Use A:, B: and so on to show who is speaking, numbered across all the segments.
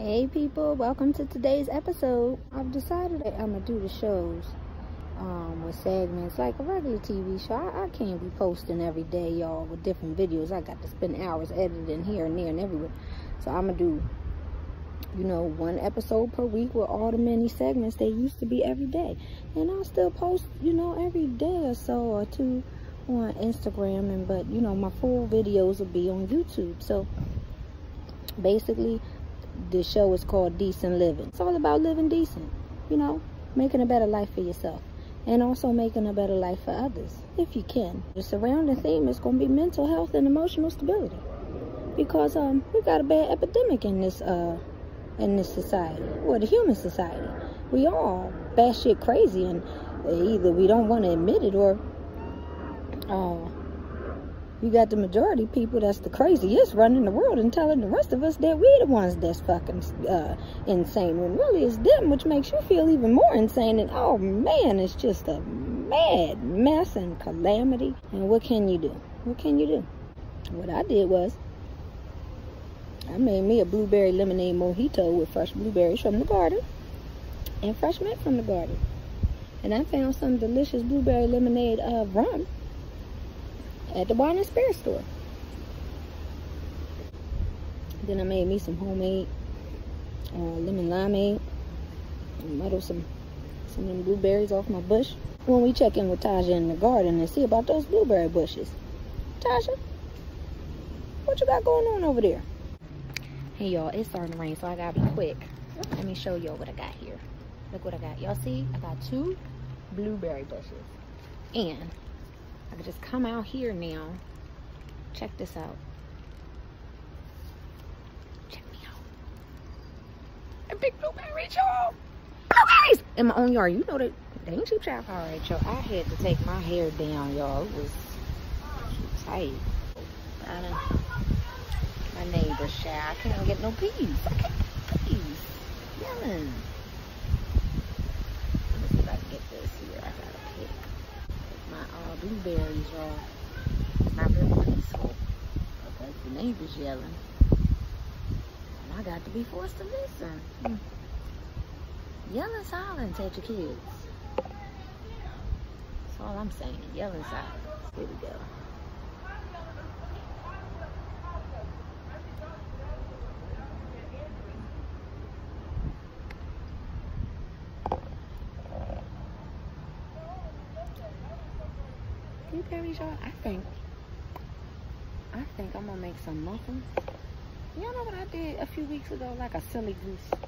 A: Hey people, welcome to today's episode. I've decided that I'm gonna do the shows with segments like a regular TV show. I can't be posting every day, y'all, with different videos. I got to spend hours editing here and there and everywhere. So I'm gonna do, one episode per week with all the many segments they used to be every day. And I'll still post, every day or so or two on Instagram, but my full videos will be on YouTube. So basically, the show is called Decent Living. It's all about living decent, making a better life for yourself and also making a better life for others, if you can. The surrounding theme is going to be mental health and emotional stability, because we got a bad epidemic in this society, or the human society. We all batshit crazy, and either we don't want to admit it, or you got the majority people that's the craziest running the world and telling the rest of us that we're the ones that's fucking insane, when really it's them, which makes you feel even more insane. And oh man, it's just a mad mess and calamity. And what can you do? What can you do? What I did was I made me a blueberry lemonade mojito with fresh blueberries from the garden and fresh mint from the garden. And I found some delicious blueberry lemonade rum at the wine and spirit store. Then I made me some homemade lemon limeade and muddle some of them blueberries off my bush. When we check in with Tasha in the garden and see about those blueberry bushes. Tasha, what you got going on over there? Hey y'all, it's starting to rain, so I gotta be quick. Let me show y'all what I got here. Look what I got. Y'all see? I got 2 blueberry bushes. And I could just come out here now. Check this out. Check me out. A big blueberry, y'all. Blueberries in my own yard. You know that they ain't cheap trap. All right, y'all. I had to take my hair down, y'all. It was tight. My neighbor's shy. I can't get no peas. I can't get peas. Yelling. Let me see if I can get this here. I gotta pick my blueberries, y'all. It's not really peaceful because the neighbor's yelling, and I got to be forced to listen. Yelling silence at your kids. That's all I'm saying. Yelling silence. Here we go. Blueberries, y'all. I think I'm gonna make some muffins. Y'all know what I did a few weeks ago, like a silly goose?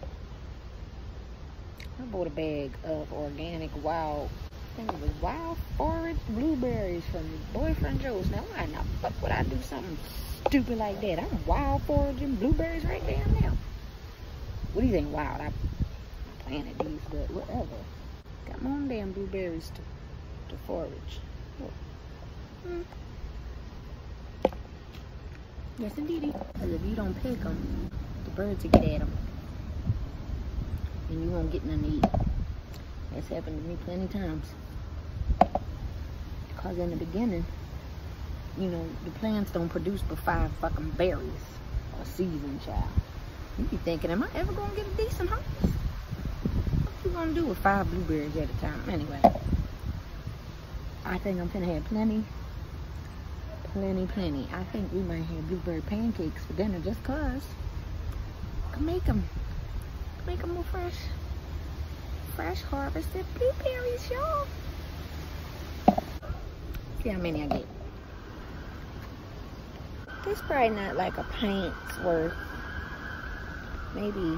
A: I bought a bag of organic wild forage blueberries from Boyfriend Joe's. Now why not fuck would I do something stupid like that? I'm wild foraging blueberries right there now. What do you think? Wild? I planted these, but whatever. Got my own damn blueberries to forage. Yes, indeedy. Because if you don't pick them, the birds will get at them, and you won't get none to eat. That's happened to me plenty times. Because in the beginning, the plants don't produce but 5 fucking berries a season, child. You be thinking, am I ever gonna get a decent harvest? What you gonna do with 5 blueberries at a time? Anyway, I think I'm gonna have plenty. I think we might have blueberry pancakes for dinner just cause. Can make them more fresh harvested blueberries, y'all. See how many I get. It's probably not like a pint's worth. Maybe.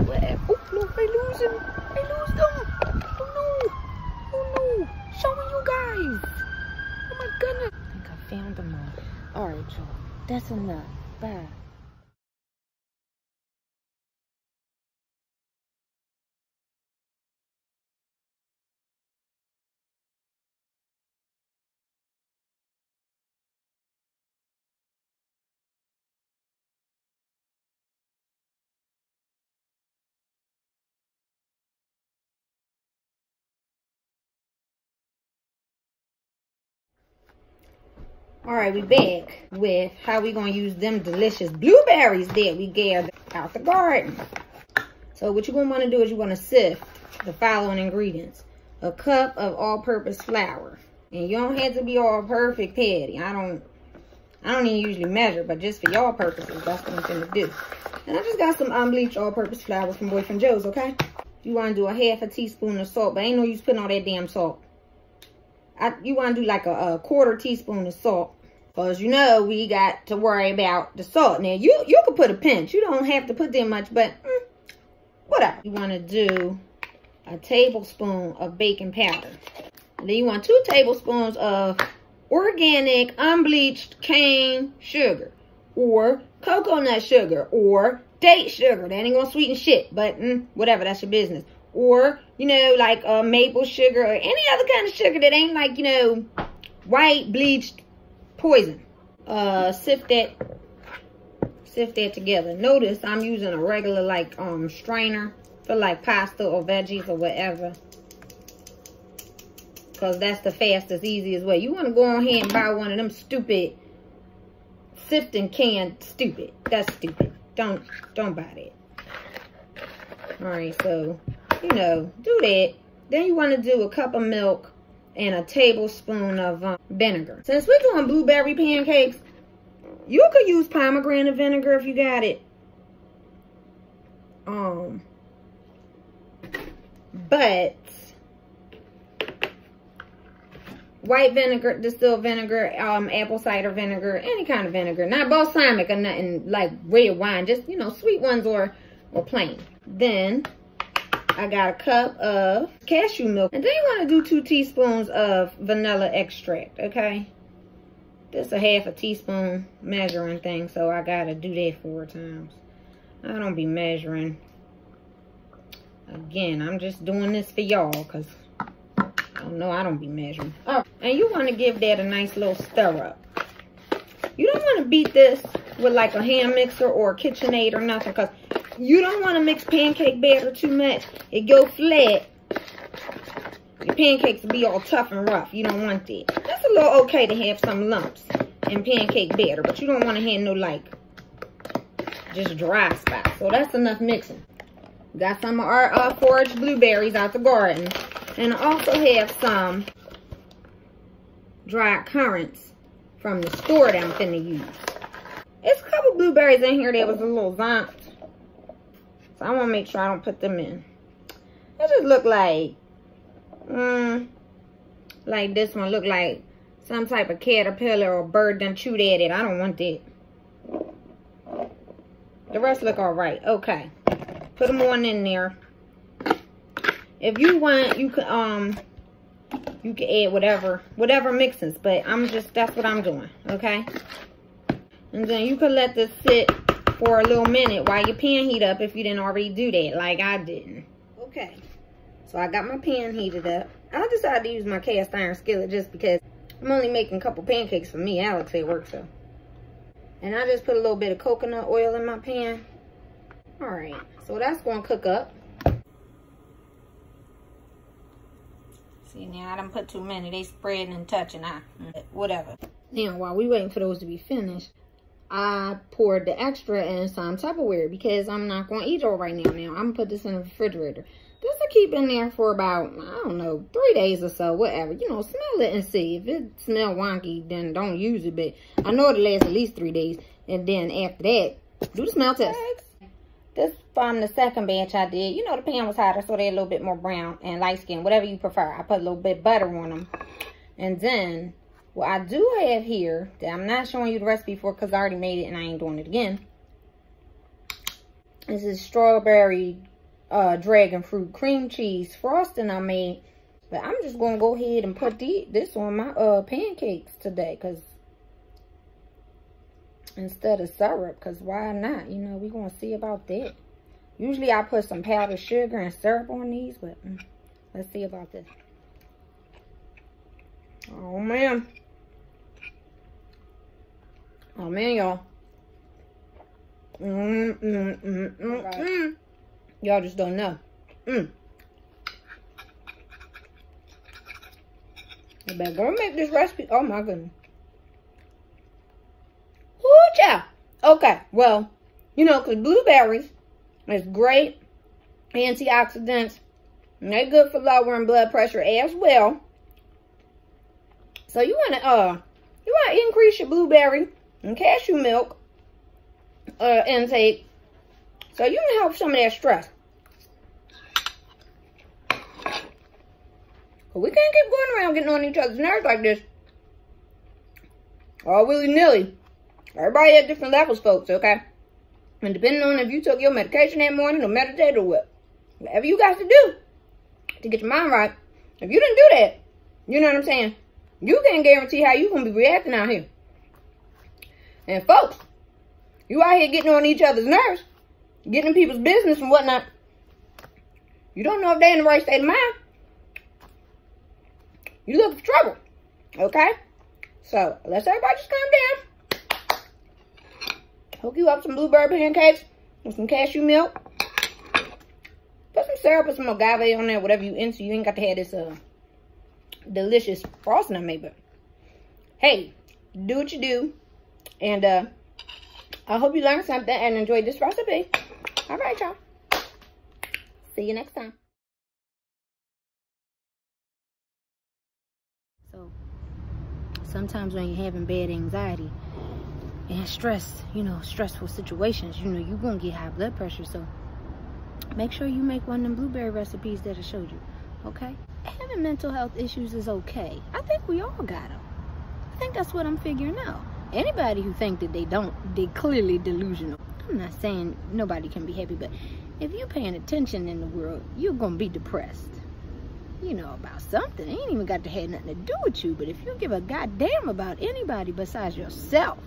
A: Whatever. Oh no, I lose them. Oh no. Showing you guys. Oh my goodness. I found them all. Alright, y'all. That's enough. Bye. All right, we back with how we gonna use them delicious blueberries that we gathered. out the garden. So what you're going to want to do is you're going to sift the following ingredients. A cup of all-purpose flour. And you don't have to be all perfect, Patty. I don't even usually measure, but just for y'all purposes, that's what I'm going to do. And I just got some unbleached all-purpose flour from Boyfriend Joe's, okay? You want to do a half a teaspoon of salt, but ain't no use putting all that damn salt. You want to do like a quarter teaspoon of salt. Because you know we got to worry about the salt. Now, you could put a pinch. You don't have to put that much, but whatever. You want to do a tablespoon of baking powder. And then you want 2 tablespoons of organic, unbleached cane sugar. Or coconut sugar. Or date sugar. That ain't going to sweeten shit. But whatever, that's your business. Or, you know, like maple sugar or any other kind of sugar that ain't like, you know, white bleached poison. Sift that together. Notice I'm using a regular like strainer for like pasta or veggies or whatever. Because that's the fastest, easiest way. You want to go on ahead and buy one of them stupid sifting can. Stupid. That's stupid. Don't buy that. Alright, so you know, do that. Then you want to do a cup of milk and a tablespoon of vinegar. Since we're doing blueberry pancakes, you could use pomegranate vinegar if you got it. But white vinegar, distilled vinegar, apple cider vinegar, any kind of vinegar. Not balsamic or nothing like red wine. Just, you know, sweet ones or plain. Then I got a cup of cashew milk. And then you want to do 2 teaspoons of vanilla extract, okay? This a half a teaspoon measuring thing, so I got to do that 4 times. I don't be measuring. Again, I'm just doing this for y'all because I don't be measuring. Oh, and you want to give that a nice little stir up. You don't want to beat this with like a hand mixer or a KitchenAid or nothing because you don't want to mix pancake batter too much. It go flat. Your pancakes will be all tough and rough. You don't want that. That's a little okay to have some lumps in pancake batter, but you don't want to have no like just dry spots. So that's enough mixing. Got some of our foraged blueberries out the garden. And I also have some dried currants from the store that I'm finna use. There's a couple blueberries in here that was a little zonked. So I want to make sure I don't put them in. It just look like this one look like some type of caterpillar or bird done chewed at it. I don't want that. The rest look alright. Okay. Put them on in there. If you want, you can add whatever mixes, but that's what I'm doing, okay? And then you could let this sit for a little minute while your pan heat up if you didn't already do that, like I didn't. Okay, so I got my pan heated up. I decided to use my cast iron skillet just because I'm only making a couple pancakes for me. Alex at work, so. And I just put a little bit of coconut oil in my pan. All right, so that's going to cook up. See, now I done put too many. They spreading and touching. Whatever. Now, while we waiting for those to be finished, I poured the extra in some Tupperware because I'm not going to eat it all right now. I'm going to put this in the refrigerator. This will keep in there for about, I don't know, 3 days or so, whatever. You know, smell it and see. If it smells wonky, then don't use it. But I know it'll last at least 3 days. And then after that, do the smell test. This from the second batch I did. You know, the pan was hotter, so they're a little bit more brown and light skin, whatever you prefer. I put a little bit of butter on them. And then, what I do have here, that I'm not showing you the recipe for because I already made it and I ain't doing it again. This is strawberry dragon fruit cream cheese frosting I made. But I'm just going to go ahead and put this on my pancakes today because instead of syrup, because why not? You know, we're going to see about that. Usually I put some powdered sugar and syrup on these, but let's see about this. Oh man, y'all. Y'all just don't know. I better go make this recipe. Oh my goodness. Ooh, child. Okay, well, You know, because blueberries is great antioxidants. And they're good for lowering blood pressure as well. So you want to increase your blueberry and cashew milk intake, so you can help some of that stress. But we can't keep going around getting on each other's nerves like this, all willy-nilly. Everybody at different levels, folks, okay? And depending on if you took your medication that morning or meditated or whatever you got to do to get your mind right, if you didn't do that, you know what I'm saying, you can't guarantee how you're going to be reacting out here. And folks, you out here getting on each other's nerves, getting in people's business and whatnot. You don't know if they're in the right state of mind. You look for trouble, okay? So, let's everybody just calm down. Hook you up some blueberry pancakes with some cashew milk. Put some syrup or some agave on there, whatever you into. You ain't got to have this delicious frosting I made, but hey, do what you do. And I hope you learned something and enjoyed this recipe. All right, y'all. See you next time. So, sometimes when you're having bad anxiety and stress, you know, stressful situations, you know, you're going to get high blood pressure. So, make sure you make one of them blueberry recipes that I showed you, okay? Having mental health issues is okay. I think we all got them. I think that's what I'm figuring out. Anybody who think that they don't, they clearly delusional. I'm not saying nobody can be happy, but if you're paying attention in the world, you're going to be depressed. You know, about something. It ain't even got to have nothing to do with you, but if you give a goddamn about anybody besides yourself,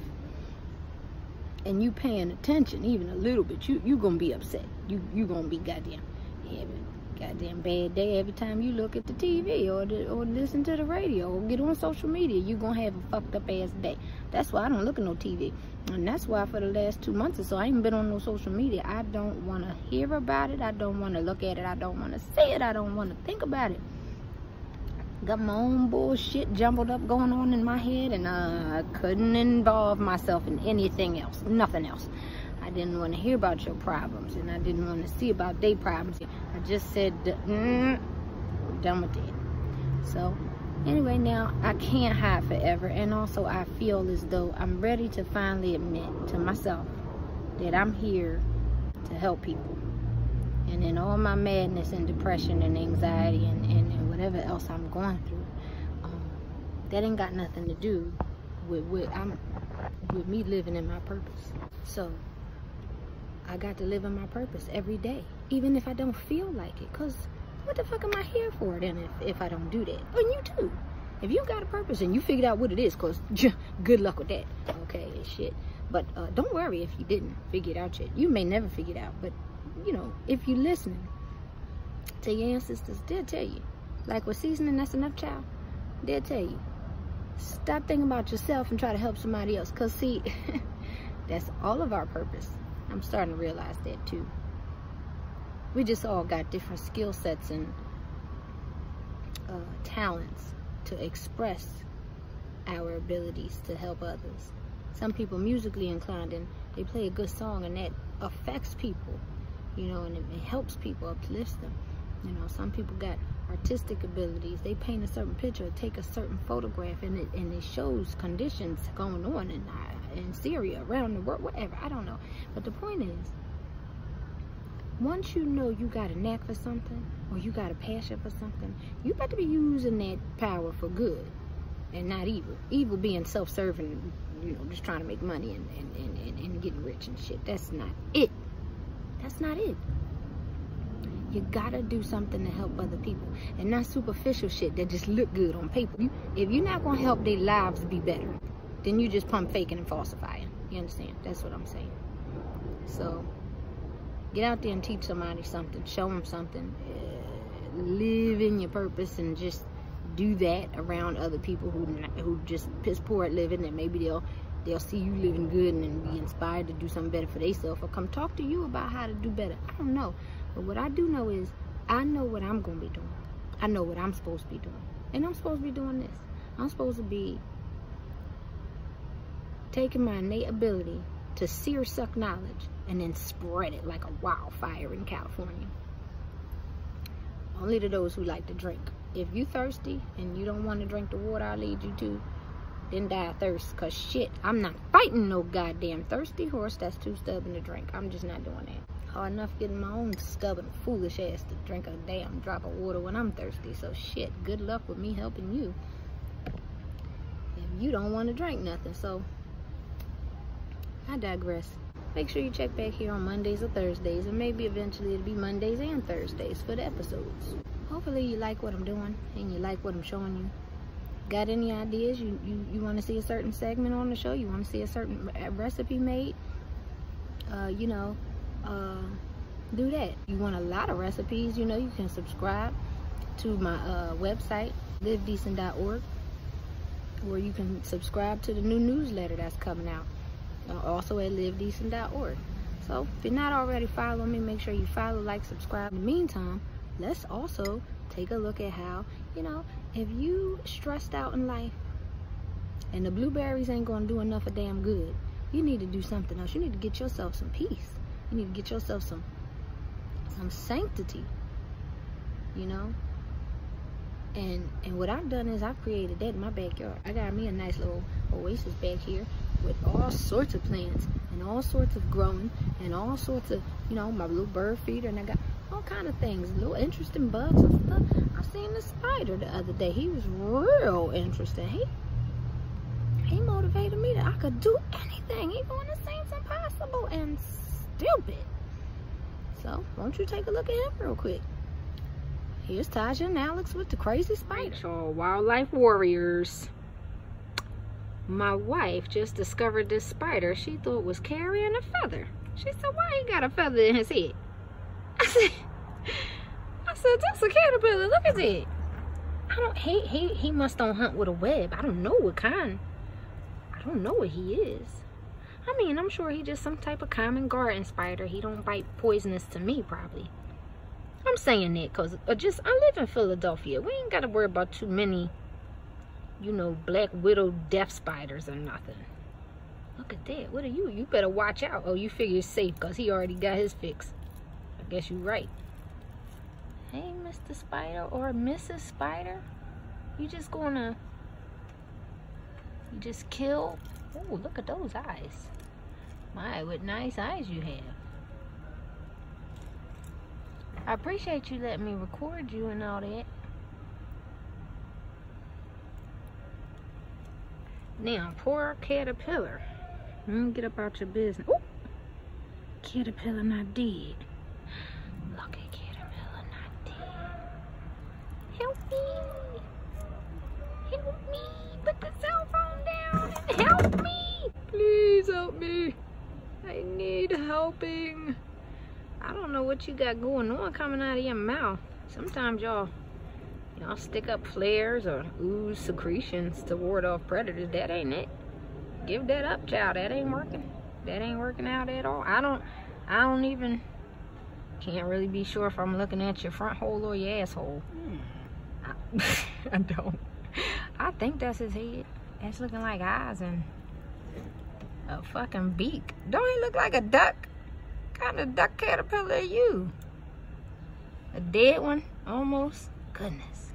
A: and you paying attention even a little bit, you going to be upset. You going to be goddamn having goddamn bad day every time you look at the TV or listen to the radio or get on social media. You gonna have a fucked up ass day. That's why I don't look at no TV, and that's why for the last 2 months or so I ain't been on no social media. I don't want to hear about it. I don't want to look at it. I don't want to see it. I don't want to think about it. Got my own bullshit jumbled up going on in my head, and I couldn't involve myself in anything else, nothing else. I didn't want to hear about your problems, and I didn't want to see about their problems. I just said, done with that. So, anyway, now I can't hide forever, and also I feel as though I'm ready to finally admit to myself that I'm here to help people. And in all my madness and depression and anxiety and whatever else I'm going through, that ain't got nothing to do with me living in my purpose. So, I got to live in my purpose every day, even if I don't feel like it. Because what the fuck am I here for then if I don't do that? And you too. If you got a purpose and you figured out what it is, because good luck with that. Okay, shit. But don't worry if you didn't figure it out yet. You may never figure it out. But, you know, if you're listening to your ancestors, they'll tell you. Like with seasoning, that's enough, child. They'll tell you. Stop thinking about yourself and try to help somebody else. Because, see, that's all of our purpose. I'm starting to realize that too. We just all got different skill sets and talents to express our abilities to help others. Some people musically inclined and they play a good song and that affects people, you know, and it helps people, uplifts them. You know, some people got artistic abilities. They paint a certain picture, take a certain photograph, and it shows conditions going on in Syria, around the world, whatever. I don't know. But the point is, once you know you got a knack for something, or you got a passion for something, you better be using that power for good and not evil. Evil being self-serving, you know, just trying to make money and getting rich and shit. That's not it. That's not it. You gotta do something to help other people, and not superficial shit that just look good on paper. If you're not gonna help their lives be better, then you just pump faking and falsifying. You understand? That's what I'm saying. So get out there and teach somebody something, show them something, live in your purpose, and just do that around other people who just piss poor at living, and maybe they'll see you living good and be inspired to do something better for themselves, or come talk to you about how to do better. I don't know. But what I do know is, I know what I'm going to be doing. I know what I'm supposed to be doing. And I'm supposed to be doing this. I'm supposed to be taking my innate ability to sear suck knowledge and then spread it like a wildfire in California. Only to those who like to drink. If you thirsty and you don't want to drink the water I lead you to, then die of thirst. Cause shit, I'm not fighting no goddamn thirsty horse that's too stubborn to drink. I'm just not doing that. Hard enough getting my own stubborn, foolish ass to drink a damn drop of water when I'm thirsty. So shit, good luck with me helping you if you don't want to drink nothing. So I digress. Make sure you check back here on Mondays or Thursdays, and maybe eventually it'll be Mondays and Thursdays for the episodes. Hopefully you like what I'm doing and you like what I'm showing you. Got any ideas? You want to see a certain segment on the show? You want to see a certain recipe made? Do that. You want a lot of recipes? You know, you can subscribe to my website, livedecent.org, or you can subscribe to the new newsletter that's coming out, also at livedecent.org. So if you're not already following me, make sure you follow, like, subscribe. In the meantime, let's also take a look at how, you know, if you stressed out in life and the blueberries ain't gonna do enough of damn good, you need to do something else. You need to get yourself some peace. You need to get yourself some sanctity, you know. And what I've done is I've created that in my backyard. I got me a nice little oasis back here with all sorts of plants and all sorts of growing and all sorts of, you know, my little bird feeder, and I got all kind of things, little interesting bugs and stuff. I seen the spider the other day. He was real interesting. He motivated me that I could do anything, even when it seems impossible and stupid. So won't you take a look at him real quick? Here's Taja and Alex with the crazy spider. So, wildlife warriors. My wife just discovered this spider she thought was carrying a feather. She said, why he got a feather in his head? I said, that's a caterpillar. Look at it. He must don't hunt with a web. I don't know what kind. I don't know what he is. I mean, I'm sure he just some type of common garden spider. He don't bite poisonous to me, probably. I'm saying that because I live in Philadelphia. We ain't got to worry about too many, you know, black widow death spiders or nothing. Look at that. What are you? You better watch out. Oh, you figure it's safe because he already got his fix. I guess you're right. Hey, Mr. Spider or Mrs. Spider. You just kill. Oh, look at those eyes. My, what nice eyes you have. I appreciate you letting me record you and all that. Now, poor caterpillar. Get up out your business. Oh, caterpillar not dead. Look at caterpillar not dead. Help me. Help me. Put the cell phone down and help me. Please help me. I need helping. I don't know what you got going on coming out of your mouth. Sometimes y'all stick up flares or ooze secretions to ward off predators. That ain't it. Give that up, child. That ain't working. That ain't working out at all. I don't even, can't really be sure if I'm looking at your front hole or your asshole. I don't. I think that's his head. That's looking like eyes and a fucking beak. Don't he look like a duck? What kind of duck caterpillar are you? A dead one? Almost? Goodness.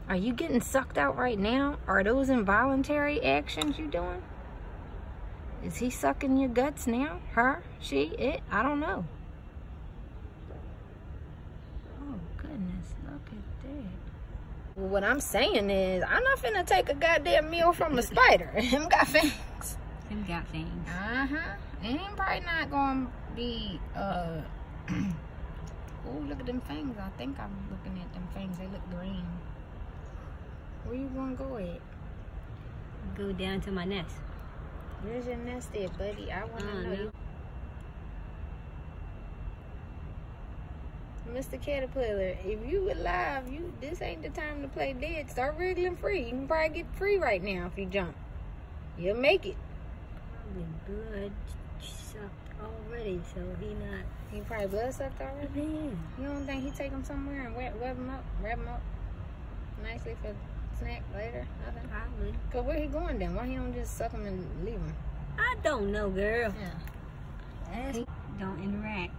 A: Are you getting sucked out right now? Are those involuntary actions you doing? Is he sucking your guts now? Her? She? It? I don't know. Oh, goodness. Look at that. Well, what I'm saying is, I'm not finna take a goddamn meal from a spider. Him got fangs.
B: Him got fangs.
A: Uh-huh. And him probably not gonna be, oh, look at them fangs. I think I'm looking at them fangs. They look green. Where you gonna go at?
B: Go down to my nest.
A: Where's your nest at, buddy? I wanna know.
B: No.
A: Mr. Caterpillar, if you alive, this ain't the time to play dead. Start wriggling free. You can probably get free right now if you jump. You'll make it.
B: The blood sucked already, so
A: he probably blood sucked already?
B: Yeah.
A: You don't think he take him somewhere and wrap him up nicely for snack later? Nothing?
B: Probably.
A: Cause where he going then? Why he don't just suck him and leave him?
B: I don't know, girl.
A: Yeah.
B: don't interact.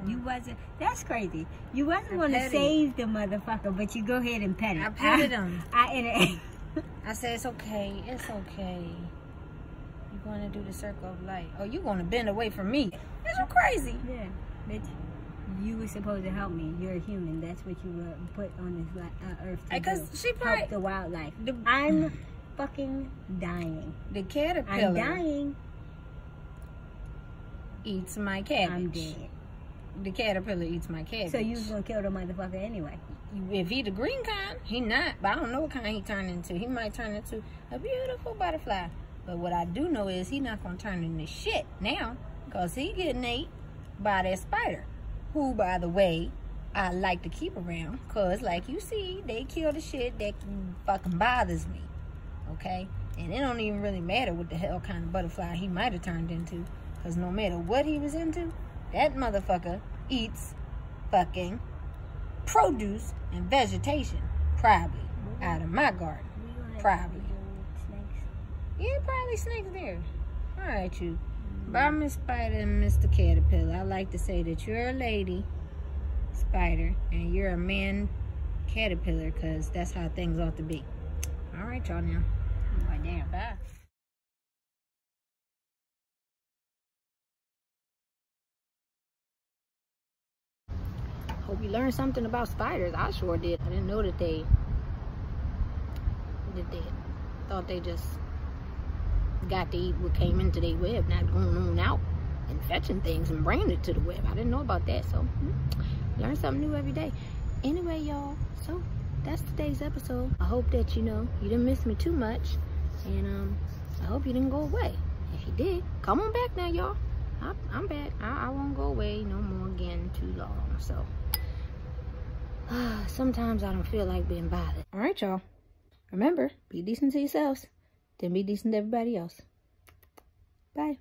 B: You wasn't, that's crazy. You wasn't going to
A: petted
B: save the motherfucker, but you go ahead and pet it.
A: I petted him.
B: I
A: said, it's okay. It's okay. You're going to do the circle of life. Oh, you're going to bend away from me. That's crazy.
B: Yeah, bitch. You were supposed to help me. You're a human. That's what you were put on this earth to do.
A: She probably,
B: help the wildlife. I'm fucking dying.
A: The caterpillar.
B: I'm dying.
A: Eats my cabbage.
B: I'm dead.
A: The caterpillar eats my cabbage.
B: So you was gonna kill the motherfucker anyway.
A: If he the green kind, he not. But I don't know what kind he turned into. He might turn into a beautiful butterfly. But what I do know is he not gonna turn into shit now, cause he getting ate by that spider. Who, by the way, I like to keep around, cause like you see, they kill the shit that fucking bothers me. Okay, and it don't even really matter what the hell kind of butterfly he might have turned into, cause no matter what he was into, that motherfucker eats fucking produce and vegetation, probably, out of my garden. Probably.
B: Snakes.
A: Yeah, probably snakes there. All right, you. Bye, Miss Spider and Mr. Caterpillar. I like to say that you're a lady spider and you're a man caterpillar, because that's how things ought to be. All right, y'all now.
B: Oh, damn.
A: Bye. Hope you learned something about spiders. I sure did. I didn't know that they thought they just got to eat what came into their web, not going on out and fetching things and bringing it to the web. I didn't know about that. So learn something new every day. Anyway, y'all, so that's today's episode. I hope that you didn't miss me too much, and I hope you didn't go away. If you did, come on back now, y'all. I'm back. I won't go away no more again too long. So sometimes I don't feel like being bothered. All right, y'all. Remember, be decent to yourselves, then be decent to everybody else. Bye.